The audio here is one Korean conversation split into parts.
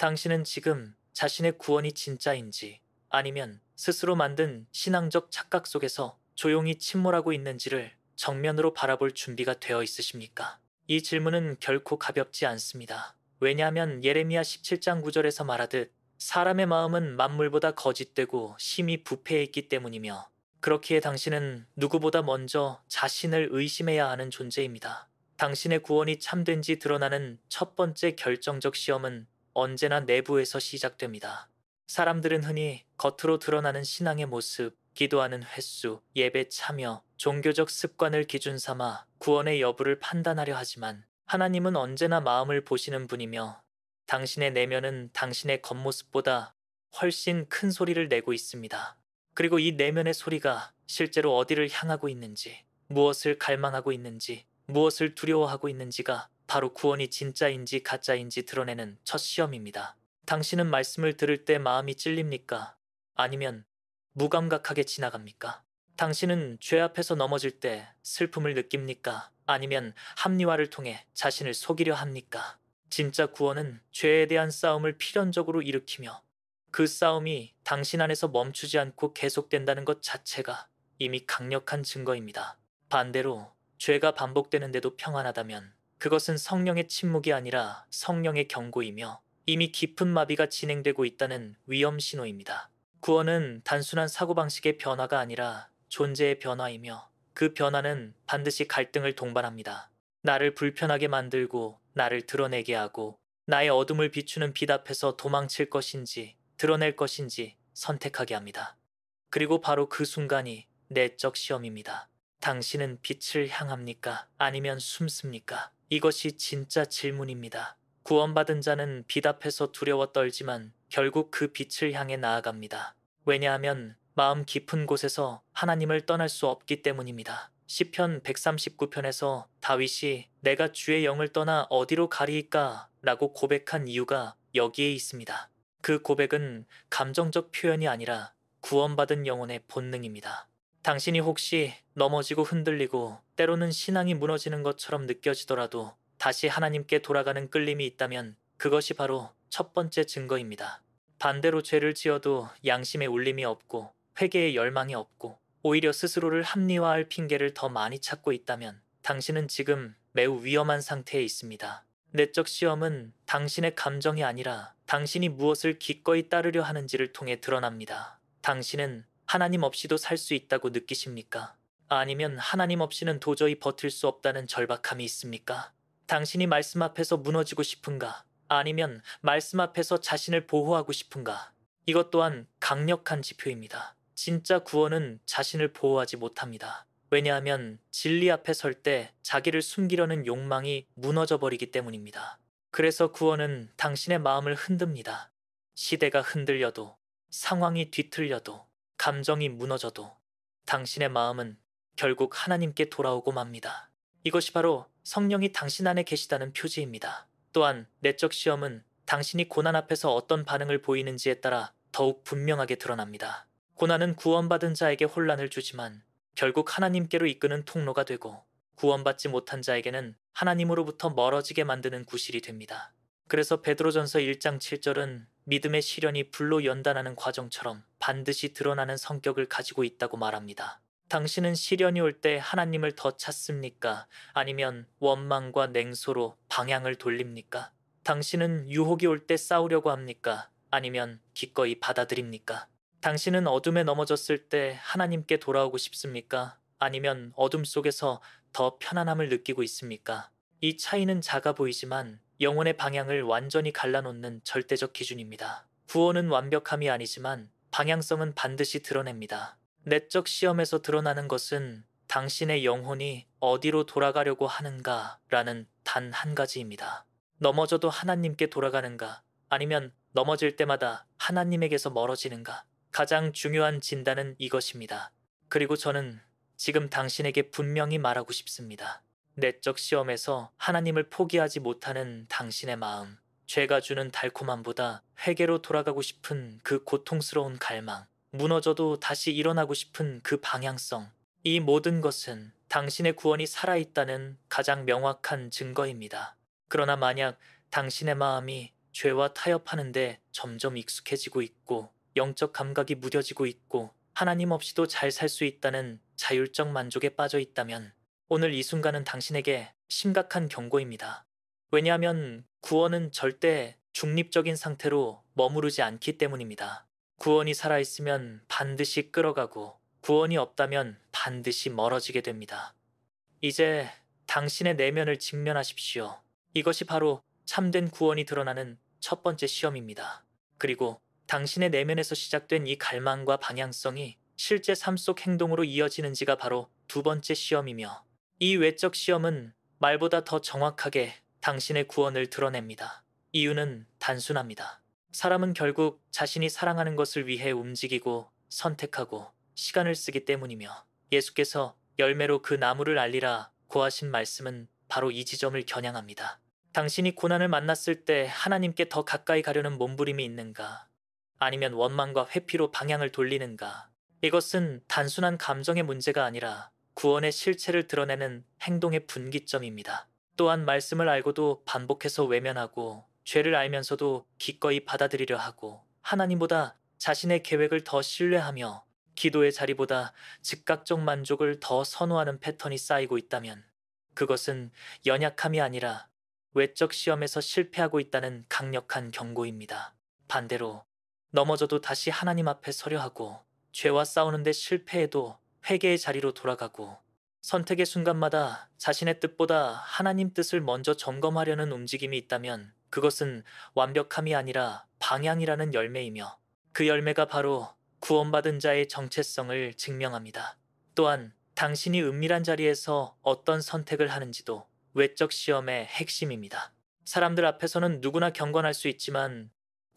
당신은 지금 자신의 구원이 진짜인지 아니면 스스로 만든 신앙적 착각 속에서 조용히 침몰하고 있는지를 정면으로 바라볼 준비가 되어 있으십니까? 이 질문은 결코 가볍지 않습니다. 왜냐하면 예레미야 17장 9절에서 말하듯 사람의 마음은 만물보다 거짓되고 심히 부패해 있기 때문이며 그렇기에 당신은 누구보다 먼저 자신을 의심해야 하는 존재입니다. 당신의 구원이 참된지 드러나는 첫 번째 결정적 시험은 언제나 내부에서 시작됩니다. 사람들은 흔히 겉으로 드러나는 신앙의 모습, 기도하는 횟수, 예배 참여, 종교적 습관을 기준 삼아 구원의 여부를 판단하려 하지만 하나님은 언제나 마음을 보시는 분이며 당신의 내면은 당신의 겉모습보다 훨씬 큰 소리를 내고 있습니다. 그리고 이 내면의 소리가 실제로 어디를 향하고 있는지, 무엇을 갈망하고 있는지, 무엇을 두려워하고 있는지가 바로 구원이 진짜인지 가짜인지 드러내는 첫 시험입니다. 당신은 말씀을 들을 때 마음이 찔립니까? 아니면 무감각하게 지나갑니까? 당신은 죄 앞에서 넘어질 때 슬픔을 느낍니까? 아니면 합리화를 통해 자신을 속이려 합니까? 진짜 구원은 죄에 대한 싸움을 필연적으로 일으키며 그 싸움이 당신 안에서 멈추지 않고 계속된다는 것 자체가 이미 강력한 증거입니다. 반대로 죄가 반복되는데도 평안하다면 그것은 성령의 침묵이 아니라 성령의 경고이며 이미 깊은 마비가 진행되고 있다는 위험 신호입니다. 구원은 단순한 사고방식의 변화가 아니라 존재의 변화이며 그 변화는 반드시 갈등을 동반합니다. 나를 불편하게 만들고 나를 드러내게 하고 나의 어둠을 비추는 빛 앞에서 도망칠 것인지 드러낼 것인지 선택하게 합니다. 그리고 바로 그 순간이 내적 시험입니다. 당신은 빛을 향합니까? 아니면 숨습니까? 이것이 진짜 질문입니다. 구원받은 자는 빛 앞에서 두려워 떨지만 결국 그 빛을 향해 나아갑니다. 왜냐하면 마음 깊은 곳에서 하나님을 떠날 수 없기 때문입니다. 시편 139편에서 다윗이 내가 주의 영을 떠나 어디로 가리이까? 라고 고백한 이유가 여기에 있습니다. 그 고백은 감정적 표현이 아니라 구원받은 영혼의 본능입니다. 당신이 혹시 넘어지고 흔들리고 때로는 신앙이 무너지는 것처럼 느껴지더라도 다시 하나님께 돌아가는 끌림이 있다면 그것이 바로 첫 번째 증거입니다. 반대로 죄를 지어도 양심의 울림이 없고 회개의 열망이 없고 오히려 스스로를 합리화할 핑계를 더 많이 찾고 있다면 당신은 지금 매우 위험한 상태에 있습니다. 내적 시험은 당신의 감정이 아니라 당신이 무엇을 기꺼이 따르려 하는지를 통해 드러납니다. 당신은 하나님 없이도 살 수 있다고 느끼십니까? 아니면 하나님 없이는 도저히 버틸 수 없다는 절박함이 있습니까? 당신이 말씀 앞에서 무너지고 싶은가? 아니면 말씀 앞에서 자신을 보호하고 싶은가? 이것 또한 강력한 지표입니다. 진짜 구원은 자신을 보호하지 못합니다. 왜냐하면 진리 앞에 설 때 자기를 숨기려는 욕망이 무너져 버리기 때문입니다. 그래서 구원은 당신의 마음을 흔듭니다. 시대가 흔들려도, 상황이 뒤틀려도, 감정이 무너져도 당신의 마음은 결국 하나님께 돌아오고 맙니다. 이것이 바로 성령이 당신 안에 계시다는 표지입니다. 또한 내적 시험은 당신이 고난 앞에서 어떤 반응을 보이는지에 따라 더욱 분명하게 드러납니다. 고난은 구원받은 자에게 혼란을 주지만 결국 하나님께로 이끄는 통로가 되고 구원받지 못한 자에게는 하나님으로부터 멀어지게 만드는 구실이 됩니다. 그래서 베드로전서 1장 7절은 믿음의 시련이 불로 연단하는 과정처럼 반드시 드러나는 성격을 가지고 있다고 말합니다. 당신은 시련이 올 때 하나님을 더 찾습니까? 아니면 원망과 냉소로 방향을 돌립니까? 당신은 유혹이 올 때 싸우려고 합니까? 아니면 기꺼이 받아들입니까? 당신은 어둠에 넘어졌을 때 하나님께 돌아오고 싶습니까? 아니면 어둠 속에서 더 편안함을 느끼고 있습니까? 이 차이는 작아 보이지만 영혼의 방향을 완전히 갈라놓는 절대적 기준입니다. 구원은 완벽함이 아니지만 방향성은 반드시 드러냅니다. 내적 시험에서 드러나는 것은 당신의 영혼이 어디로 돌아가려고 하는가라는 단 한 가지입니다. 넘어져도 하나님께 돌아가는가? 아니면 넘어질 때마다 하나님에게서 멀어지는가? 가장 중요한 진단은 이것입니다. 그리고 저는 지금 당신에게 분명히 말하고 싶습니다. 내적 시험에서 하나님을 포기하지 못하는 당신의 마음, 죄가 주는 달콤함보다 회개로 돌아가고 싶은 그 고통스러운 갈망, 무너져도 다시 일어나고 싶은 그 방향성, 이 모든 것은 당신의 구원이 살아있다는 가장 명확한 증거입니다. 그러나 만약 당신의 마음이 죄와 타협하는데 점점 익숙해지고 있고 영적 감각이 무뎌지고 있고 하나님 없이도 잘 살 수 있다는 자율적 만족에 빠져 있다면 오늘 이 순간은 당신에게 심각한 경고입니다. 왜냐하면 구원은 절대 중립적인 상태로 머무르지 않기 때문입니다. 구원이 살아있으면 반드시 끌어가고 구원이 없다면 반드시 멀어지게 됩니다. 이제 당신의 내면을 직면하십시오. 이것이 바로 참된 구원이 드러나는 첫 번째 시험입니다. 그리고 당신의 내면에서 시작된 이 갈망과 방향성이 실제 삶 속 행동으로 이어지는지가 바로 두 번째 시험이며 이 외적 시험은 말보다 더 정확하게 당신의 구원을 드러냅니다. 이유는 단순합니다. 사람은 결국 자신이 사랑하는 것을 위해 움직이고 선택하고 시간을 쓰기 때문이며 예수께서 열매로 그 나무를 알리라 고하신 말씀은 바로 이 지점을 겨냥합니다. 당신이 고난을 만났을 때 하나님께 더 가까이 가려는 몸부림이 있는가? 아니면 원망과 회피로 방향을 돌리는가? 이것은 단순한 감정의 문제가 아니라 구원의 실체를 드러내는 행동의 분기점입니다. 또한 말씀을 알고도 반복해서 외면하고 죄를 알면서도 기꺼이 받아들이려 하고 하나님보다 자신의 계획을 더 신뢰하며 기도의 자리보다 즉각적 만족을 더 선호하는 패턴이 쌓이고 있다면 그것은 연약함이 아니라 외적 시험에서 실패하고 있다는 강력한 경고입니다. 반대로 넘어져도 다시 하나님 앞에 서려 하고 죄와 싸우는데 실패해도 회개의 자리로 돌아가고 선택의 순간마다 자신의 뜻보다 하나님 뜻을 먼저 점검하려는 움직임이 있다면 그것은 완벽함이 아니라 방향이라는 열매이며 그 열매가 바로 구원받은 자의 정체성을 증명합니다. 또한 당신이 은밀한 자리에서 어떤 선택을 하는지도 외적 시험의 핵심입니다. 사람들 앞에서는 누구나 경건할 수 있지만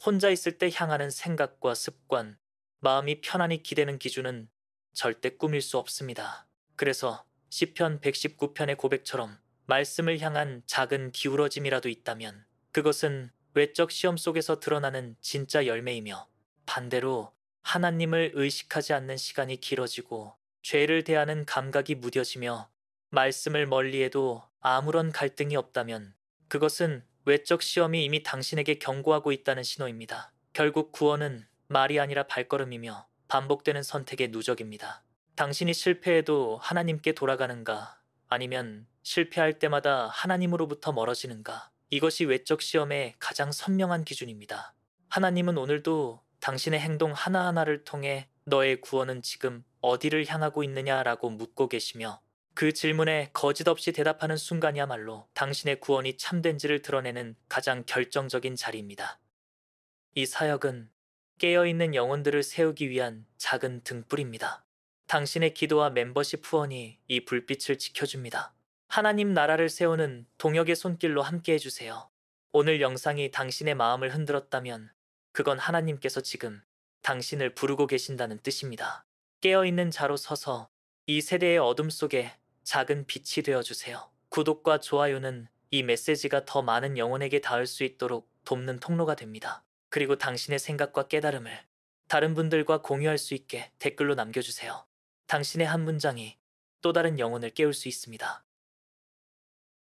혼자 있을 때 향하는 생각과 습관, 마음이 편안히 기대는 기준은 절대 꾸밀 수 없습니다. 그래서 시편 119편의 고백처럼 말씀을 향한 작은 기울어짐이라도 있다면 그것은 외적 시험 속에서 드러나는 진짜 열매이며 반대로 하나님을 의식하지 않는 시간이 길어지고 죄를 대하는 감각이 무뎌지며 말씀을 멀리해도 아무런 갈등이 없다면 그것은 외적 시험이 이미 당신에게 경고하고 있다는 신호입니다. 결국 구원은 말이 아니라 발걸음이며 반복되는 선택의 누적입니다. 당신이 실패해도 하나님께 돌아가는가 아니면 실패할 때마다 하나님으로부터 멀어지는가 이것이 외적 시험의 가장 선명한 기준입니다. 하나님은 오늘도 당신의 행동 하나하나를 통해 너의 구원은 지금 어디를 향하고 있느냐라고 묻고 계시며 그 질문에 거짓없이 대답하는 순간이야말로 당신의 구원이 참된지를 드러내는 가장 결정적인 자리입니다. 이 사역은 깨어있는 영혼들을 세우기 위한 작은 등불입니다. 당신의 기도와 멤버십 후원이 이 불빛을 지켜줍니다. 하나님 나라를 세우는 동역의 손길로 함께 해주세요. 오늘 영상이 당신의 마음을 흔들었다면 그건 하나님께서 지금 당신을 부르고 계신다는 뜻입니다. 깨어있는 자로 서서 이 세대의 어둠 속에 작은 빛이 되어주세요. 구독과 좋아요는 이 메시지가 더 많은 영혼에게 닿을 수 있도록 돕는 통로가 됩니다. 그리고 당신의 생각과 깨달음을 다른 분들과 공유할 수 있게 댓글로 남겨주세요. 당신의 한 문장이 또 다른 영혼을 깨울 수 있습니다.